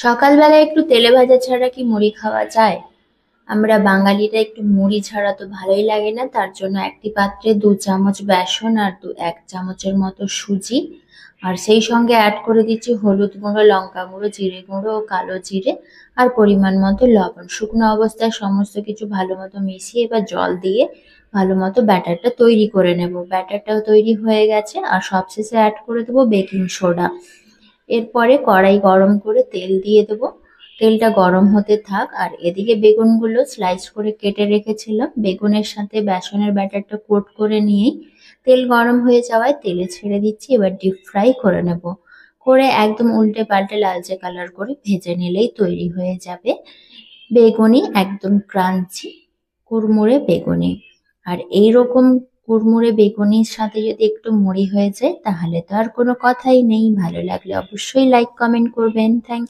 সকালবেলা একটু তেলে ভাজা ছাড়া কি মুড়ি খাওয়া যায়? আমরা বাঙালিরা একটু মুড়ি ছাড়া তো ভালোই লাগে না। তার জন্য একটি পাত্রে 2 চামচ বেসন আর 1 চামচের মতো সুজি, আর সেই সঙ্গে অ্যাড করে দিচ্ছি হলুদ গুঁড়ো, লঙ্কা গুঁড়ো, জিরে গুঁড়ো ও কালো জিরে, আর পরিমাণ মতো লবণ। শুকনো অবস্থায় সমস্ত কিছু ভালো মতো মিশিয়ে এবার জল দিয়ে ভালো মতো ব্যাটারটা তৈরি করে নেব। ব্যাটারটাও তৈরি হয়ে গেছে, আর সবশেষে অ্যাড করে দেবো বেকিং সোডা। এরপরে কড়াই গরম করে তেল দিয়ে দেবো। তেলটা গরম হতে থাক, আর এদিকে বেগুনগুলো স্লাইস করে কেটে রেখেছিলাম। বেগুনের সাথে বেসনের ব্যাটারটা কোট করে নিয়েই তেল গরম হয়ে যাওয়ায় তেলে ছেড়ে দিচ্ছি। এবার ডিপ ফ্রাই করে নেব। করে একদম উল্টে পাল্টে লালচে কালার করে ভেজে নিলেই তৈরি হয়ে যাবে বেগুনি, একদম ক্রাঞ্চি কুড়মুড়ে বেগুনি। আর এইরকম কুড়মুড়ে বেগুনির সাথে যদি একটু মুড়ি হয়ে যায় তাহলে তো আর কোনো কথাই নেই। ভালো লাগলে অবশ্যই লাইক কমেন্ট করবেন। থ্যাংক